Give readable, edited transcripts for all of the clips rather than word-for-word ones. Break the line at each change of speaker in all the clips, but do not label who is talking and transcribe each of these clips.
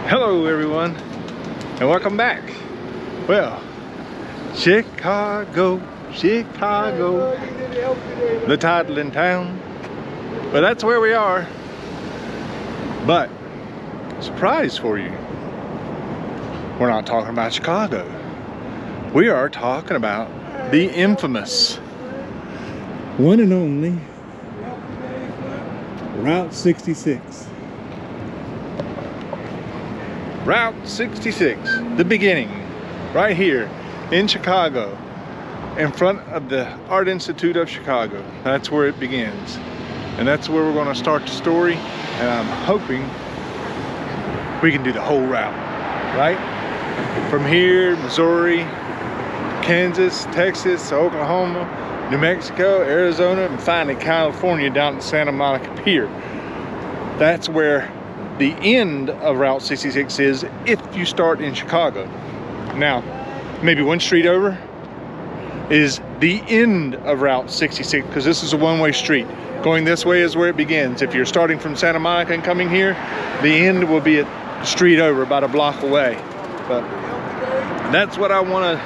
Hello everyone, and welcome back. Well, Chicago, the title in town. But that's where we are. But, surprise for you. We're not talking about Chicago. We are talking about the infamous one and only Route 66. Route 66, the beginning, right here in Chicago, in front of the Art Institute of Chicago. That's where it begins. And that's where we're going to start the story. And I'm hoping we can do the whole route, right? From here, Missouri, Kansas, Texas, Oklahoma, New Mexico, Arizona, and finally California down to Santa Monica Pier. That's where the end of Route 66 is if you start in Chicago. Now, maybe one street over is the end of Route 66 because this is a one-way street. Going this way is where it begins. If you're starting from Santa Monica and coming here, the end will be at the street over, about a block away. But that's what I want to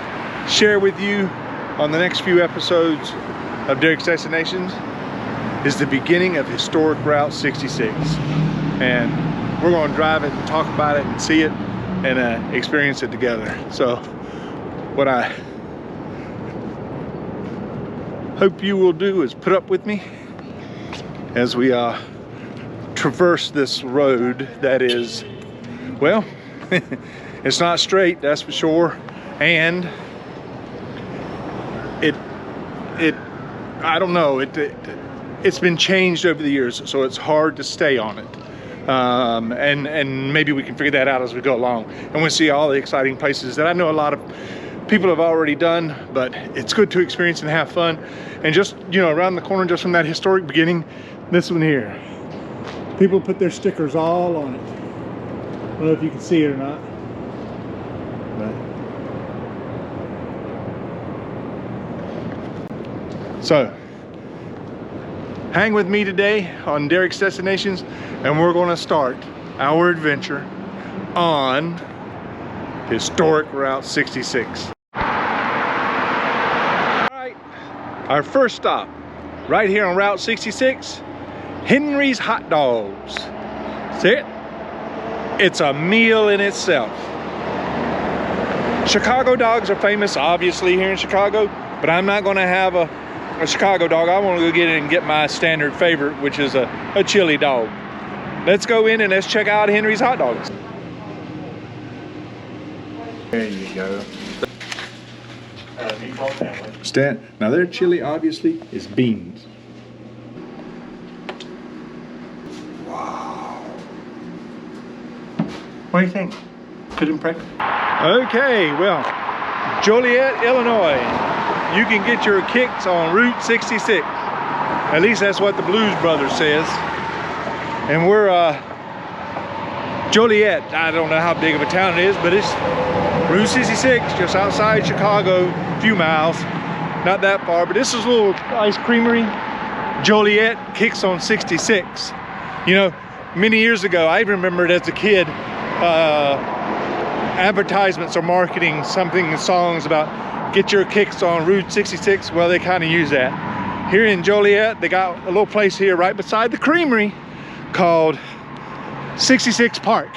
share with you on the next few episodes of Derek's Destinations, is the beginning of historic Route 66. And we're going to drive it and talk about it and see it and experience it together. So what I hope you will do is put up with me as we traverse this road that is, well, it's not straight, that's for sure. And I don't know, it's been changed over the years, so it's hard to stay on it. And maybe we can figure that out as we go along, and we'll see all the exciting places that I know a lot of people have already done, but it's good to experience and have fun. And just, you know, around the corner, just from that historic beginning, this one here, people put their stickers all on it. I don't know if you can see it or not, but so hang with me today on Derek's Destinations, and we're going to start our adventure on historic Route 66. All right, our first stop right here on Route 66, Henry's Hot Dogs. See it? It's a meal in itself. Chicago dogs are famous, obviously, here in Chicago, but I'm not going to have a Chicago dog. I want to go get in and get my standard favorite, which is a chili dog. Let's go in and let's check out Henry's Hot Dogs. There you go. Meatball sandwich. Now their chili obviously is beans. Wow. What do you think? Good impression? Okay, well, Joliet, Illinois. You can get your kicks on Route 66. At least that's what the Blues Brothers says. And we're Joliet. I don't know how big of a town it is, but it's Route 66, just outside Chicago, a few miles. Not that far, but this is a little ice creamery. Joliet kicks on 66. You know, many years ago, I remember it as a kid, advertisements or marketing something, songs about get your kicks on Route 66. Well, they kind of use that. Here in Joliet, they got a little place here right beside the creamery called 66 Park.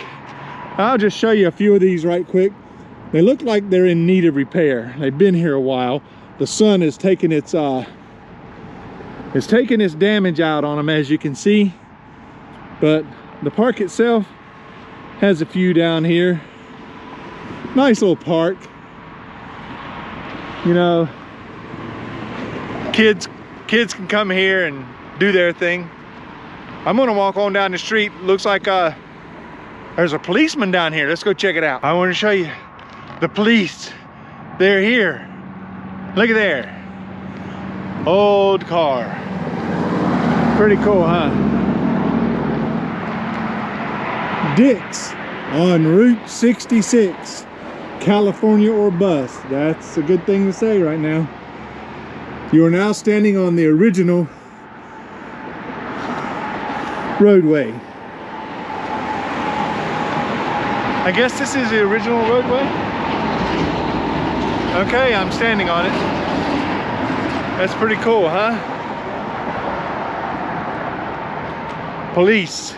I'll just show you a few of these right quick. They look like they're in need of repair. They've been here a while. The sun is taking its damage out on them, as you can see. But the park itself has a few down here. Nice little park. You know, kids can come here and do their thing. I'm gonna walk on down the street. Looks like there's a policeman down here. Let's go check it out. I want to show you the police. They're here. Look at there. Old car. Pretty cool, huh? Dick's on Route 66. California or bust. That's a good thing to say right now. You are now standing on the original roadway. I guess this is the original roadway. Okay, I'm standing on it. That's pretty cool, huh? Police.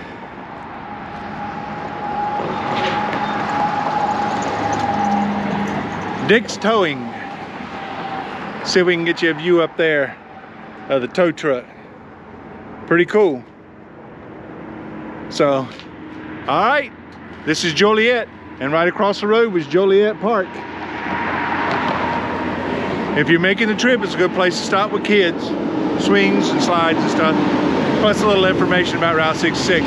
Dick's Towing. See if we can get you a view up there of the tow truck. Pretty cool. So, all right, this is Joliet, and right across the road was Joliet Park. If you're making the trip, it's a good place to stop with kids, swings and slides and stuff, plus a little information about Route 66.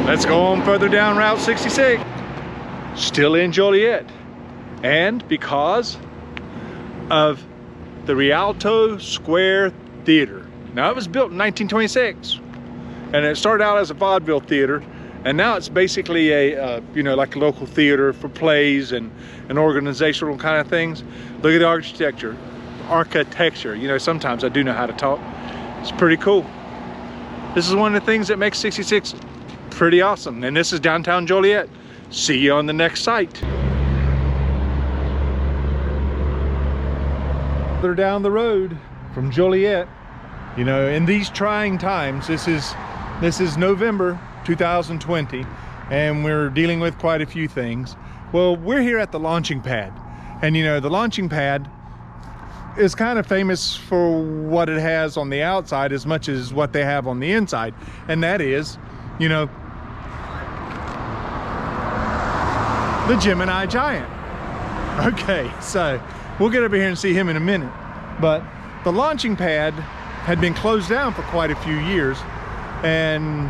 Let's go on further down Route 66. Still in Joliet, and because of the Rialto Square Theater. Now, it was built in 1926, and it started out as a vaudeville theater, and now it's basically a you know, like a local theater for plays and organizational kind of things. Look at the architecture. You know, sometimes I do know how to talk. It's pretty cool. This is one of the things that makes 66 pretty awesome, and this is downtown Joliet. See you on the next site. Further down the road from Joliet, you know, in these trying times, this is November 2020, and we're dealing with quite a few things. Well, we're here at the launching pad, and you know, the launching pad is kind of famous for what it has on the outside as much as what they have on the inside, and that is, you know, the Gemini Giant. Okay, so we'll get over here and see him in a minute, but the launching pad had been closed down for quite a few years, and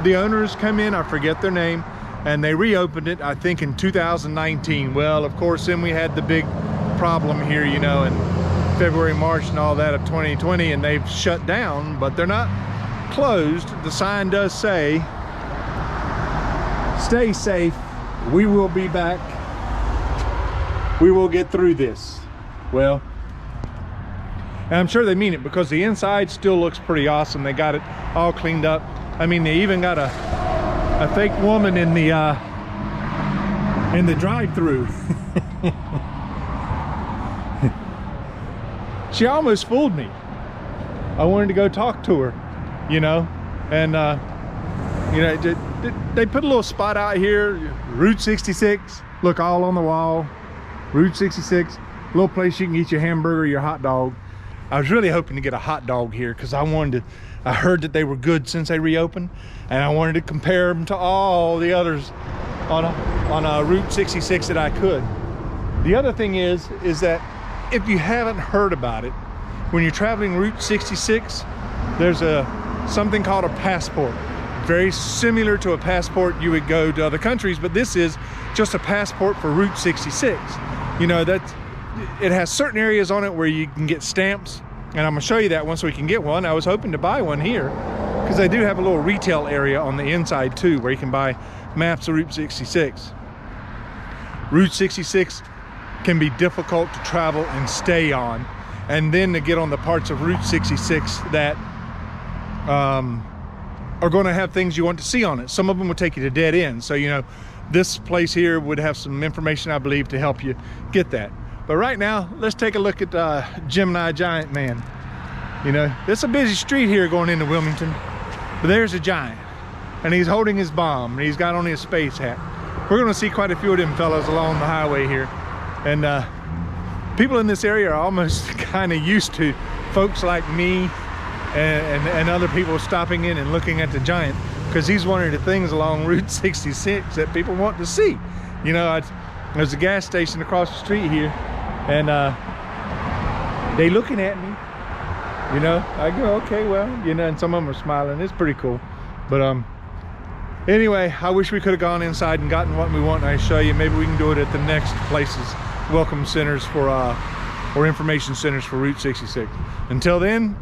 the owners come in, I forget their name, and they reopened it, I think in 2019. Well, of course, then we had the big problem here, you know, in February, March and all that of 2020, and they've shut down, but they're not closed. The sign does say, "Stay safe, we will be back. We will get through this." Well, and I'm sure they mean it, because the inside still looks pretty awesome. They got it all cleaned up. I mean, they even got a fake woman in the drive-through. She almost fooled me. I wanted to go talk to her, you know, and you know, they put a little spot out here, Route 66. Look, all on the wall. Route 66, little place you can eat your hamburger, your hot dog. I was really hoping to get a hot dog here, because I heard that they were good since they reopened, and I wanted to compare them to all the others on a Route 66 that I could. The other thing is that if you haven't heard about it, when you're traveling Route 66, there's something called a passport. Very similar to a passport you would go to other countries, but this is just a passport for Route 66. You know, it has certain areas on it where you can get stamps, and I'm gonna show you that once we can get one. I was hoping to buy one here, because they do have a little retail area on the inside too, where you can buy maps of Route 66. Route 66 can be difficult to travel and stay on, and then to get on the parts of Route 66 that are going to have things you want to see on it. Some of them will take you to dead ends, so you know, this place here would have some information, I believe, to help you get that. But right now, let's take a look at Gemini Giant Man. You know, it's a busy street here going into Wilmington, but there's a giant, and he's holding his bomb, and he's got on his space hat. We're going to see quite a few of them fellas along the highway here, and people in this area are almost kind of used to folks like me and other people stopping in and looking at the giant, because he's one of the things along Route 66 that people want to see. You know, there's a gas station across the street here, and they looking at me, you know. I go, okay, well, you know, and some of them are smiling. It's pretty cool. But anyway, I wish we could have gone inside and gotten what we want, and I show you. Maybe we can do it at the next places, welcome centers for or information centers for Route 66. Until then,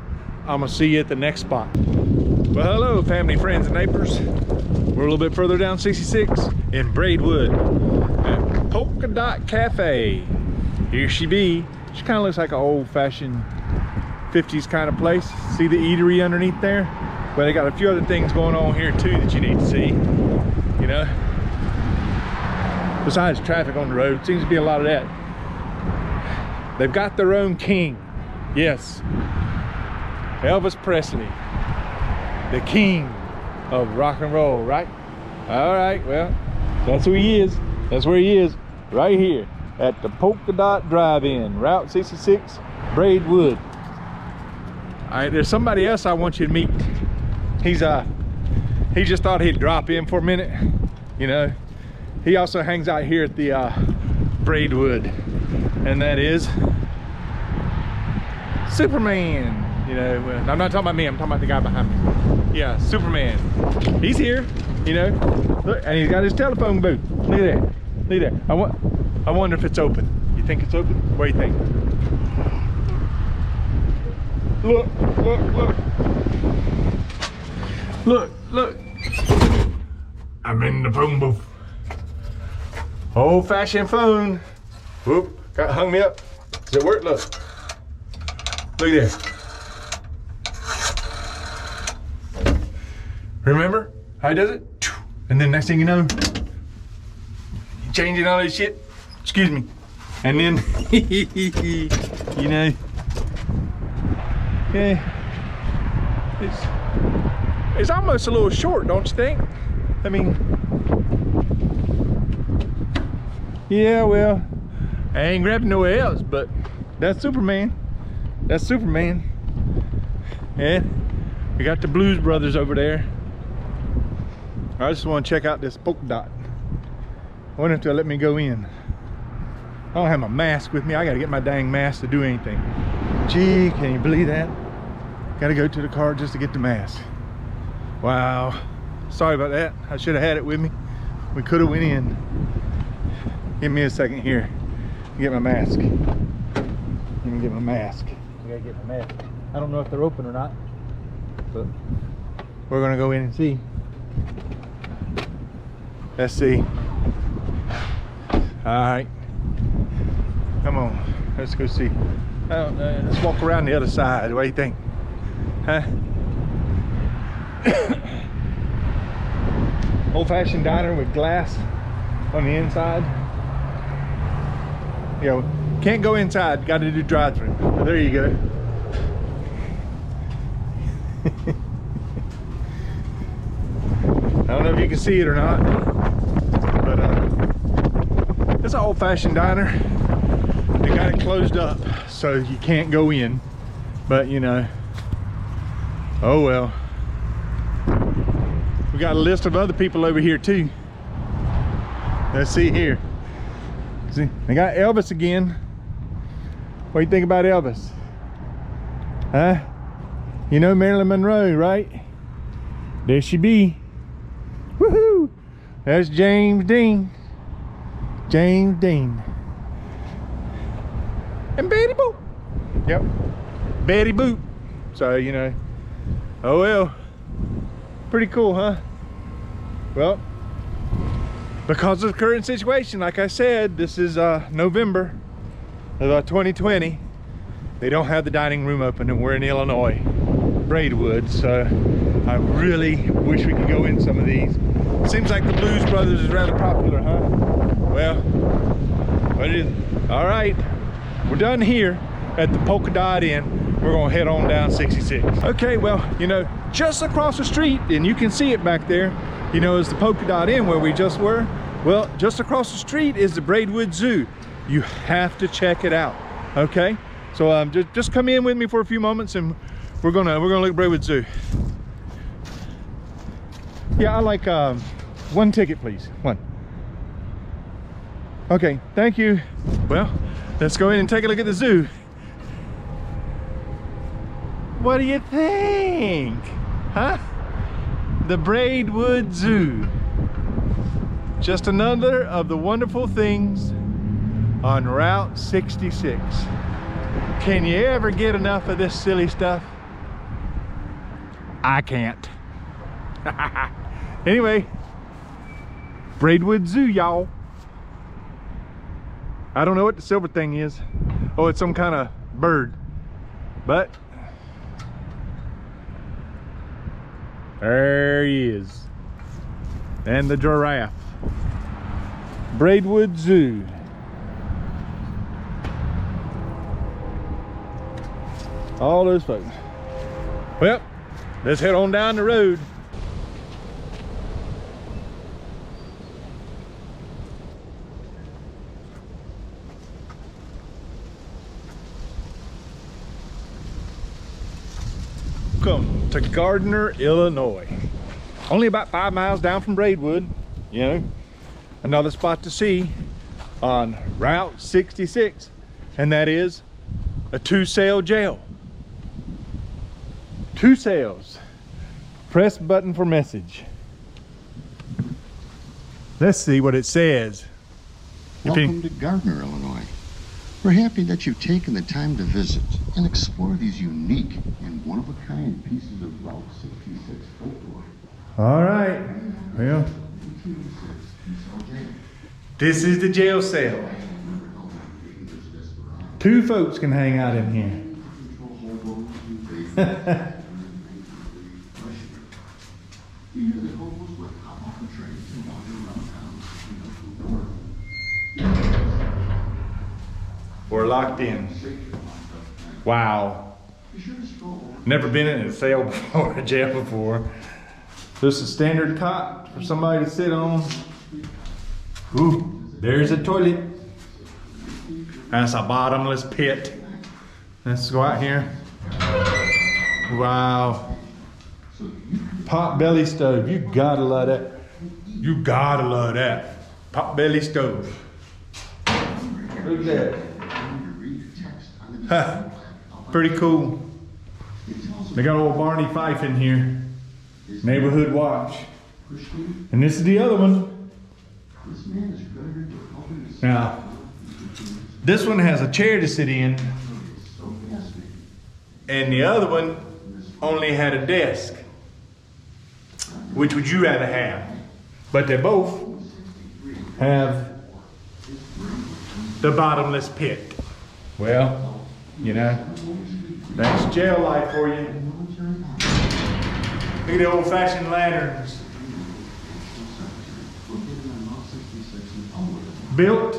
I'm gonna see you at the next spot. Well, hello, family, friends, and neighbors. We're a little bit further down 66 in Braidwood at Polkadot Cafe. Here she be. She kind of looks like an old-fashioned 50s kind of place. See the eatery underneath there? Well, they got a few other things going on here too that you need to see, you know. Besides traffic on the road, seems to be a lot of that. They've got their own king. Yes, Elvis Presley, the king of rock and roll, right? All right, well, that's who he is. That's where he is, right here at the Polkadot Drive-In, Route 66, Braidwood. All right, there's somebody else I want you to meet. He just thought he'd drop in for a minute, you know. He also hangs out here at the Braidwood, and that is Superman. You know, I'm not talking about me, I'm talking about the guy behind me. Yeah, Superman. He's here, you know. Look, and he's got his telephone booth. Look at that. Look at that. I wonder if it's open. You think it's open? What do you think? Look, look, look. Look, look. I'm in the phone booth. Old-fashioned phone. Whoop, hung me up. Does it work? Look. Look there. Remember how he does it? And then next thing you know, changing all this shit. Excuse me. And then, you know, yeah, it's almost a little short, don't you think? I mean, yeah, well, I ain't grabbing nowhere else, but that's Superman. That's Superman. And we got the Blues Brothers over there. I just want to check out this polka dot. I wonder if they'll let me go in. I don't have my mask with me. I gotta get my dang mask to do anything. Gee, can you believe that? Gotta go to the car just to get the mask. Wow. Sorry about that. I should have had it with me. We could have went in. Give me a second here. Get my mask. Let me get my mask. I gotta get my mask. I don't know if they're open or not, but we're gonna go in and see. Let's see. All right, come on, let's go see. I don't know, let's walk around the other side. What do you think? Huh? Old-fashioned diner with glass on the inside. You know, can't go inside, got to do drive-through. There you go. I don't know if you can see it or not, but it's an old-fashioned diner. They got it closed up, so you can't go in. But you know, oh well. We got a list of other people over here too. Let's see here. See, they got Elvis again. What do you think about Elvis? Huh? You know Marilyn Monroe, right? There she be. Woohoo! That's James Dean. James Dean. And Betty Boop. Yep. Betty Boop. So, you know. Oh well. Pretty cool, huh? Well, because of the current situation, like I said, this is November of 2020. They don't have the dining room open, and we're in Illinois, Braidwood, so I really wish we could go in some of these. Seems like the Blues Brothers is rather popular, huh? Well, what is it? All right, we're done here at the Polkadot Inn. We're gonna head on down 66. Okay, well, you know, just across the street, and you can see it back there, you know, is the Polkadot Inn where we just were. Well, just across the street is the Braidwood Zoo. You have to check it out, okay? So just come in with me for a few moments, and we're gonna look at Braidwood Zoo. Yeah, I like one ticket, please. One. Okay, thank you. Well, let's go in and take a look at the zoo. What do you think? Huh? The Braidwood Zoo. Just another of the wonderful things on Route 66. Can you ever get enough of this silly stuff? I can't. Anyway, Braidwood Zoo, y'all. I don't know what the silver thing is. Oh, it's some kind of bird. But there he is. And the giraffe. Braidwood Zoo. All those folks. Well, let's head on down the road. Welcome to Gardner, Illinois. Only about 5 miles down from Braidwood, you know. Another spot to see on Route 66, and that is a 2-cell jail. 2 cells. Press button for message. Let's see what it says.
Welcome to Gardner, Illinois. We're happy that you've taken the time to visit and explore these unique and one-of-a-kind pieces of Route 66 folklore.
All right, well, this is the jail cell. 2 folks can hang out in here. We're locked in. Wow. Never been in a cell before, a jail before. Just a standard cot for somebody to sit on. Ooh, there's a toilet. That's a bottomless pit. Let's go out here. Wow. Pot belly stove. You gotta love that. You gotta love that. Pot belly stove. Look at that. Huh. Pretty cool. They got old Barney Fife in here. Neighborhood watch. And this is the other one. Now, this one has a chair to sit in, and the other one only had a desk. Which would you rather have? But they both have the bottomless pit. Well, you know, that's jail life for you. Look at the old-fashioned lanterns. Built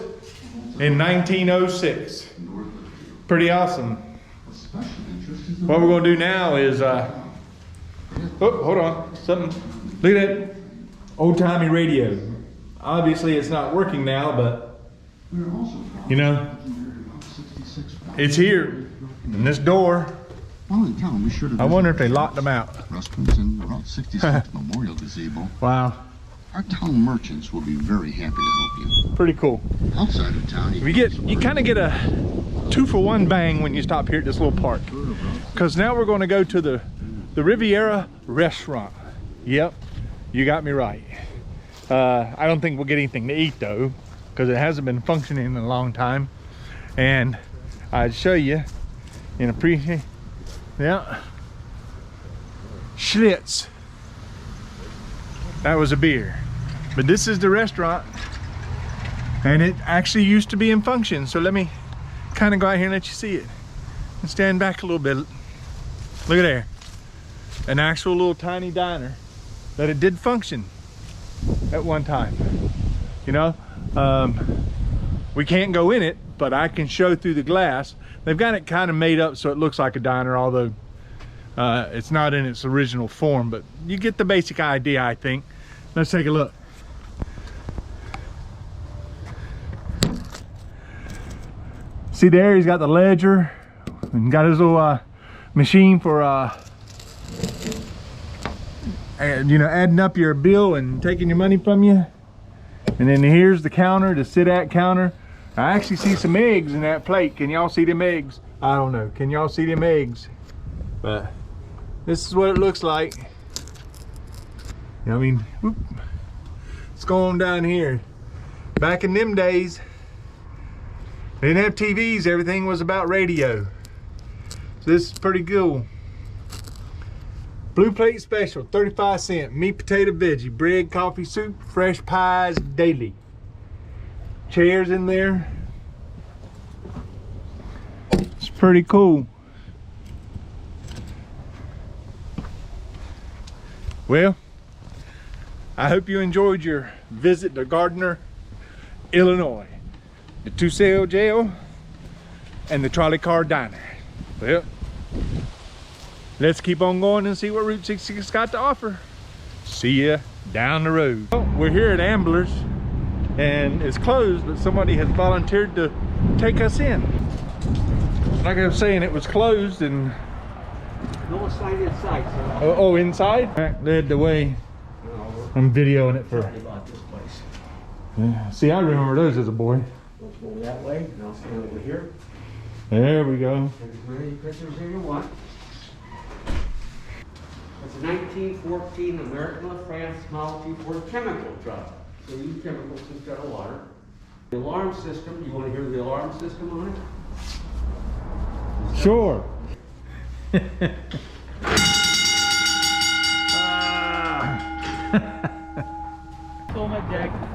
in 1906. Pretty awesome. What we're going to do now is, oh, hold on, something. Look at that old-timey radio. Obviously it's not working now, but, you know, it's here. And this door, I wonder if they locked them out.
Restaurants and Route 66 Memorial Gazebo.
Wow.
Our town merchants will be very happy to help you.
Pretty cool.
Outside of town,
You kind of get a 2-for-1 bang when you stop here at this little park. Because now we're going to go to the Riviera Restaurant. Yep, you got me right. I don't think we'll get anything to eat though, because it hasn't been functioning in a long time. And I'd show you in a yeah, Schlitz. That was a beer. But this is the restaurant, and it actually used to be in function. So let me kind of go out here and let you see it. And stand back a little bit. Look at there. An actual little tiny diner that it did function at one time. You know, we can't go in it, but I can show through the glass. They've got it kind of made up so it looks like a diner, although it's not in its original form, but you get the basic idea, I think. Let's take a look. See there, he's got the ledger and got his little machine for you know, adding up your bill and taking your money from you. And then here's the counter, the sit-at counter. I actually see some eggs in that plate. Can y'all see them eggs? I don't know. Can y'all see them eggs? But this is what it looks like. You know, I mean, whoop. Let's go on down here. Back in them days, they didn't have TVs. Everything was about radio. So this is pretty cool. Blue plate special, 35 cents. Meat, potato, veggie, bread, coffee, soup, fresh pies daily. Chairs in there. It's pretty cool. Well, I hope you enjoyed your visit to Gardner, Illinois, the 2-cell jail, and the trolley car diner. Well, let's keep on going and see what Route 66 got to offer. See ya down the road. Well, we're here at Amblers, and it's closed, but somebody has volunteered to take us in. Like I was saying, it was closed and...
No sign inside, sir.
Oh, inside? Mac led the way. I'm videoing it for...
About this place.
Yeah. See, I remember those as a boy.
Let's go that way, and I'll stand over here.
There we go.
Take as many pictures as you want. It's a 1914 American LaFrance Model T Ford chemical truck. So use chemicals instead of water. The alarm system, you want to hear the alarm system on it?
Sure.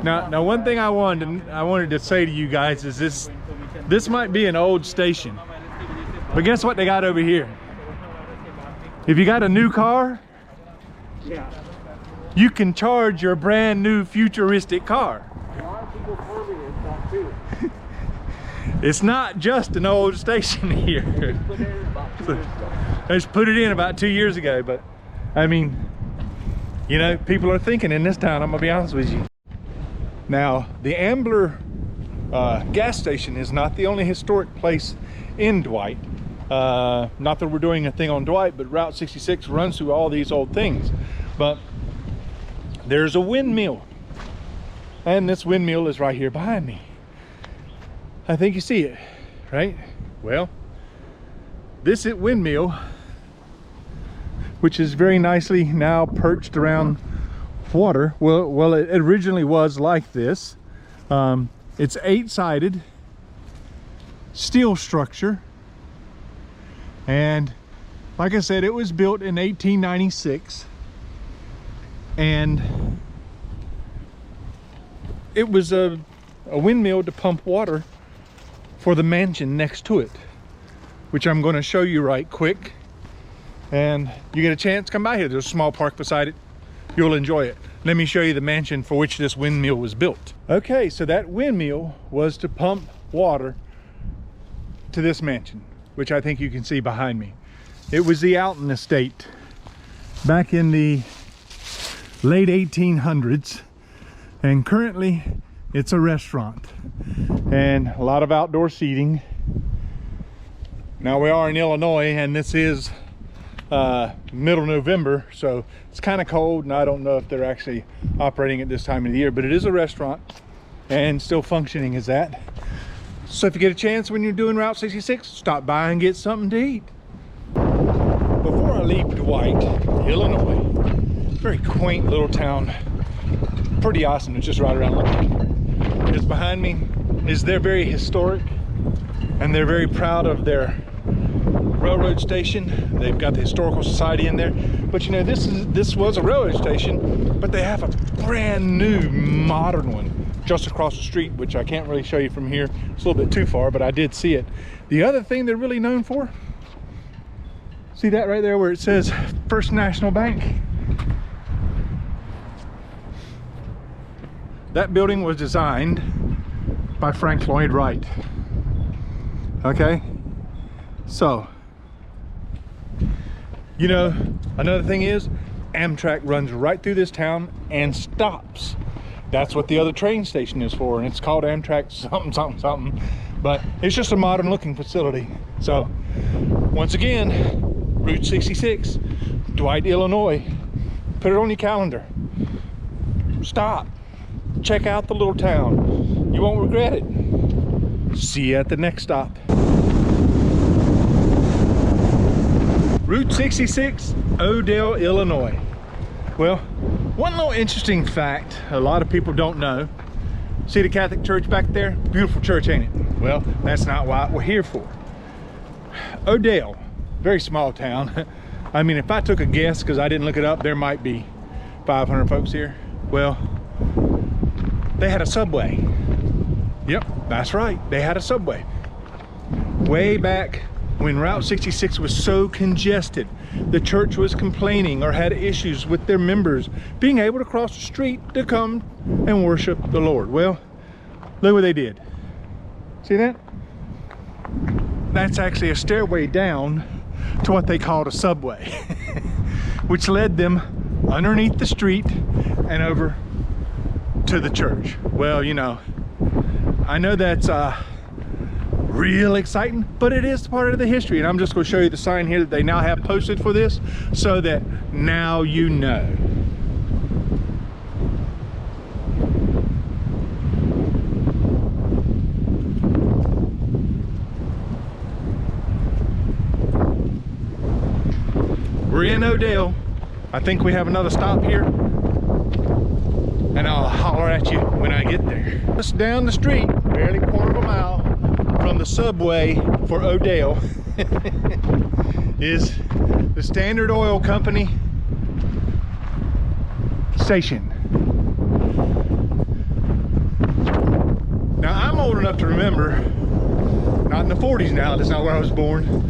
Now, one thing I wanted to say to you guys is this might be an old station, but guess what they got over here? If you got a new car,
Yeah.
you can charge your brand new futuristic car.
A lot of people farming it stuff too.
It's not just an old station here.
Put it in about 2 years ago.
They just put it in about 2 years ago, but I mean, you know, people are thinking in this town, I'm gonna be honest with you. Now, the Ambler gas station is not the only historic place in Dwight. Not that we're doing a thing on Dwight, but Route 66 runs through all these old things. But there's a windmill, and this windmill is right here behind me. I think you see it, right? Well, this windmill, which is very nicely now perched around water. Well, it originally was like this. It's 8-sided steel structure, and like I said, it was built in 1896, and it was a windmill to pump water for the mansion next to it, which I'm going to show you right quick. And you get a chance, come by here. There's a small park beside it. You'll enjoy it. Let me show you the mansion for which this windmill was built. Okay, so that windmill was to pump water to this mansion, which I think you can see behind me. It was the Alton estate back in the late 1800s, and currently it's a restaurant and a lot of outdoor seating. Now, we are in Illinois, and this is middle November, so it's kind of cold, and I don't know if they're actually operating at this time of the year, but it is a restaurant and still functioning as that. So if you get a chance when you're doing Route 66, stop by and get something to eat. Before I leave Dwight, Illinois, very quaint little town, pretty awesome. It's just right around the corner. Just behind me is they're very historic, and they're very proud of their railroad station. They've got the historical society in there, but you know, this was a railroad station, but they have a brand new modern one just across the street, which I can't really show you from here. It's a little bit too far, but I did see it. The other thing they're really known for, see that right there where it says First National Bank? That building was designed by Frank Lloyd Wright. Okay, so you know, another thing is Amtrak runs right through this town and stops. That's what the other train station is for, and it's called Amtrak something something something, but it's just a modern looking facility. So once again, Route 66, Dwight, Illinois. Put it on your calendar. Stop, check out the little town. You won't regret it. See you at the next stop. Route 66, Odell, Illinois. Well, one little interesting fact a lot of people don't know. See the Catholic church back there? Beautiful church, ain't it? Well, that's not what we're here for. Odell, very small town. I mean, if I took a guess, because I didn't look it up, there might be 500 folks here. Well, they had a subway. Yep, that's right, they had a subway. Way back when Route 66 was so congested, the church was complaining or had issues with their members being able to cross the street to come and worship the Lord. Well, Look what they did. See that? That's actually a stairway down to what they called a subway, which led them underneath the street and over to the church. Well, you know, I know that's real exciting, but it is part of the history, and I'm just going to show you the sign here that they now have posted for this, so that now you know. We're in Odell. I think we have another stop here, and I'll holler at you when I get there. Just down the street, barely a quarter of a mile from the subway for Odell, is the Standard Oil Company station. Now, I'm old enough to remember, not in the 40s now, that's not where I was born,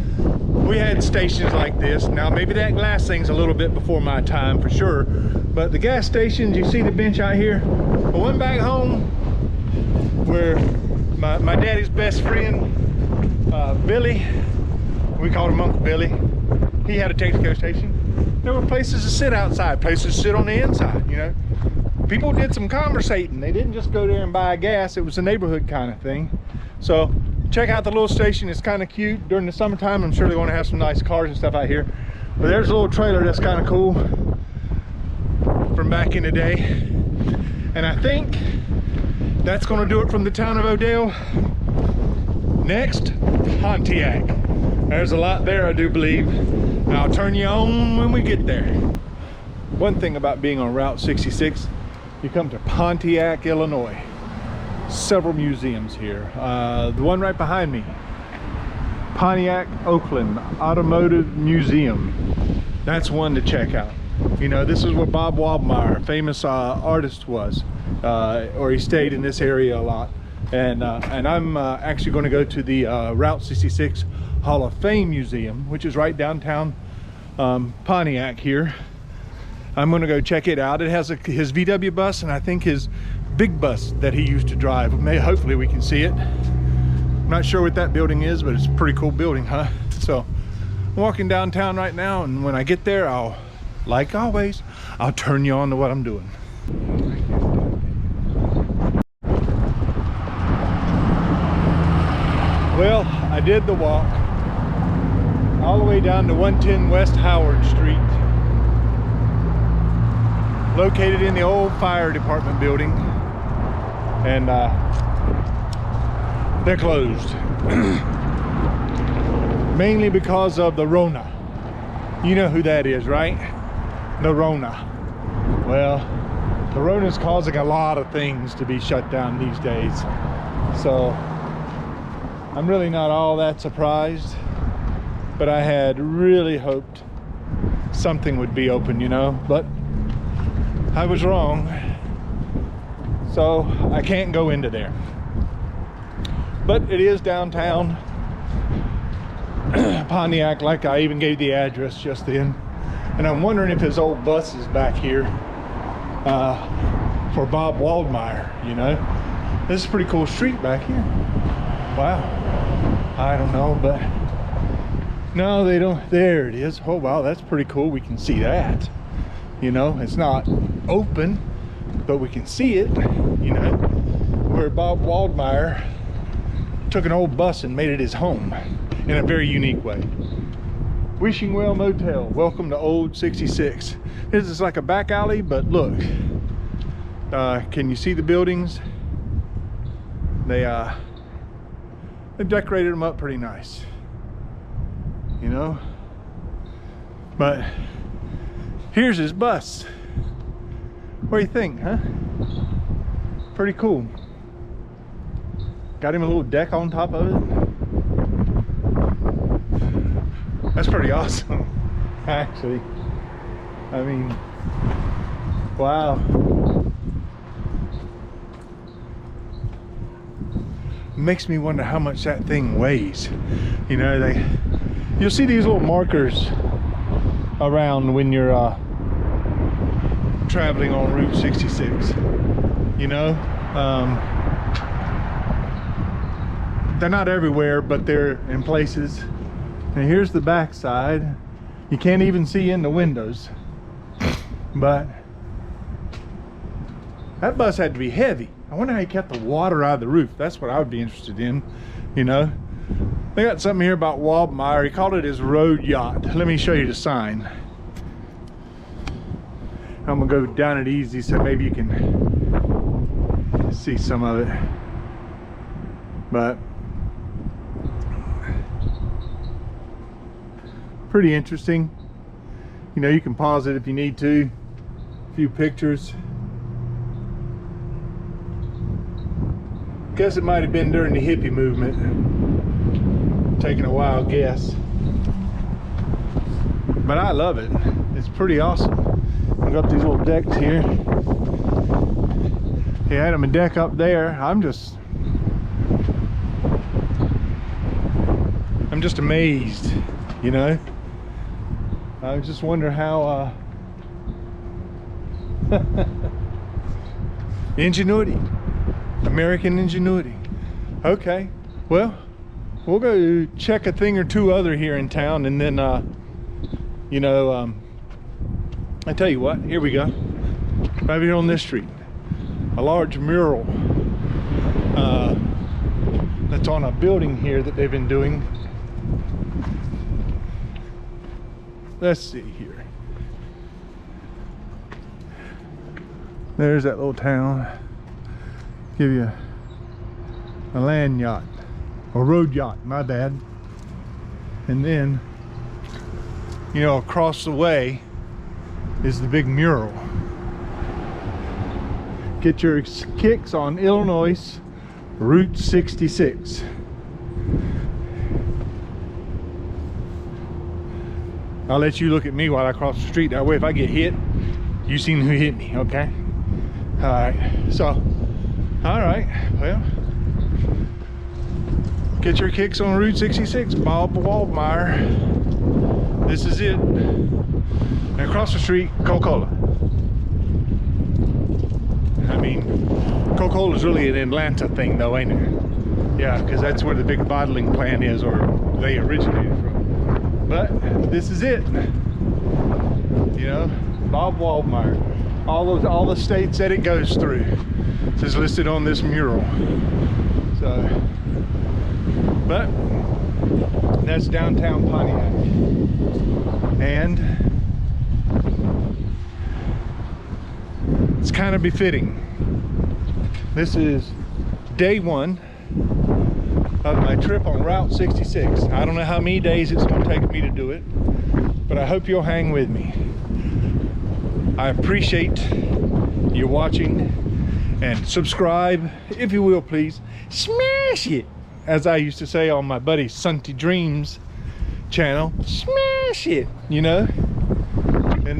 we had stations like this. Now, maybe that glass thing's a little bit before my time for sure, but the gas stations, you see the bench out here? I went back home where my daddy's best friend, Billy, we called him Uncle Billy, he had a Texaco station. There were places to sit outside, places to sit on the inside, you know. People did some conversating. They didn't just go there and buy gas. It was a neighborhood kind of thing. So check out the little station. It's kind of cute. During the summertime, I'm sure they're going to have some nice cars and stuff out here. But there's a little trailer that's kind of cool from back in the day. And I think that's going to do it from the town of Odell. Next, Pontiac. There's a lot there, I do believe. And I'll turn you on when we get there. One thing about being on Route 66, you come to Pontiac, Illinois. Several museums here. The one right behind me, Pontiac Oakland Automotive Museum. That's one to check out. You know, this is where Bob Waldmeyer, famous artist, was, or he stayed in this area a lot. And I'm actually going to go to the Route 66 Hall of Fame Museum, which is right downtown Pontiac here. I'm going to go check it out. It has his VW bus, and I think his big bus that he used to drive. Hopefully we can see it. I'm not sure what that building is, but it's a pretty cool building, huh? So I'm walking downtown right now, and when I get there, like always, I'll turn you on to what I'm doing. Well, I did the walk all the way down to 110 West Howard Street, located in the old fire department building, and they're closed mainly because of the Rona. You know who that is, right? The Rona. Well, the Rona is causing a lot of things to be shut down these days, so I'm really not all that surprised, but I had really hoped something would be open, you know, but I was wrong. So I can't go into there. But it is downtown Pontiac, like I even gave the address just then. And I'm wondering if his old bus is back here for Bob Waldmeyer, you know. This is a pretty cool street back here. Wow. I don't know, but no, they don't. There it is. Oh wow, that's pretty cool. We can see that. You know, it's not open, but we can see it, you know, where Bob Waldmeyer took an old bus and made it his home in a very unique way. Wishing Well Motel, welcome to Old 66. This is like a back alley, but look, can you see the buildings? They've decorated them up pretty nice, you know, but here's his bus. What do you think, huh? Pretty cool. Got him a little deck on top of it. That's pretty awesome, actually. I mean, wow. Makes me wonder how much that thing weighs. You know, you'll see these little markers around when you're traveling on Route 66, you know. they're not everywhere, but they're in places. And here's the back side. You can't even see in the windows, but that bus had to be heavy. I wonder how he kept the water out of the roof. That's what I would be interested in, you know. They got something here about Waldmeyer. He called it his road yacht. Let me show you the sign. I'm gonna go down it easy so maybe you can see some of it. But pretty interesting. You know, you can pause it if you need to. A few pictures. Guess it might have been during the hippie movement. Taking a wild guess. But I love it. It's pretty awesome. I've got these little decks here. He had them a deck up there. I'm just amazed, you know. I just wonder how ingenuity, American ingenuity. Okay, well, we'll go check a thing or two other here in town, and then you know, I tell you what, here we go. Right here on this street, a large mural that's on a building here that they've been doing. Let's see here. There's that little town. Give you a land yacht, or road yacht, my bad. And then, you know, across the way is the big mural. Get your kicks on Illinois Route 66. I'll let you look at me while I cross the street. That way if I get hit, you seen who hit me, okay? All right, so, all right, well, get your kicks on Route 66, Bob Waldmeyer. This is it. And across the street, Coca-Cola. I mean, Coca-Cola's really an Atlanta thing though, ain't it? Yeah, because that's where the big bottling plant is, or they originated from. But this is it. You know, Bob Waldmeyer. All the states that it goes through is listed on this mural. So, but that's downtown Pontiac. And it's kind of befitting. This is day one of my trip on Route 66. I don't know how many days it's going to take me to do it, but I hope you'll hang with me. I appreciate you watching, and subscribe if you will, please. Smash it, as I used to say on my buddy Sunty Dreams channel. Smash it, you know, and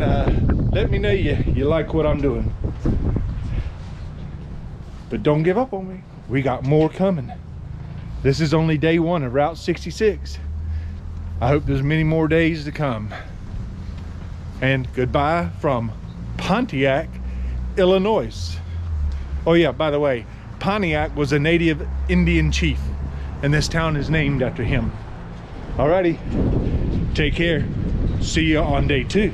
let me know you like what I'm doing. But don't give up on me. We got more coming. This is only day one of Route 66. I hope there's many more days to come. And goodbye from Pontiac, Illinois. Oh yeah, by the way, Pontiac was a native Indian chief, and this town is named after him. Alrighty, take care. See you on day 2.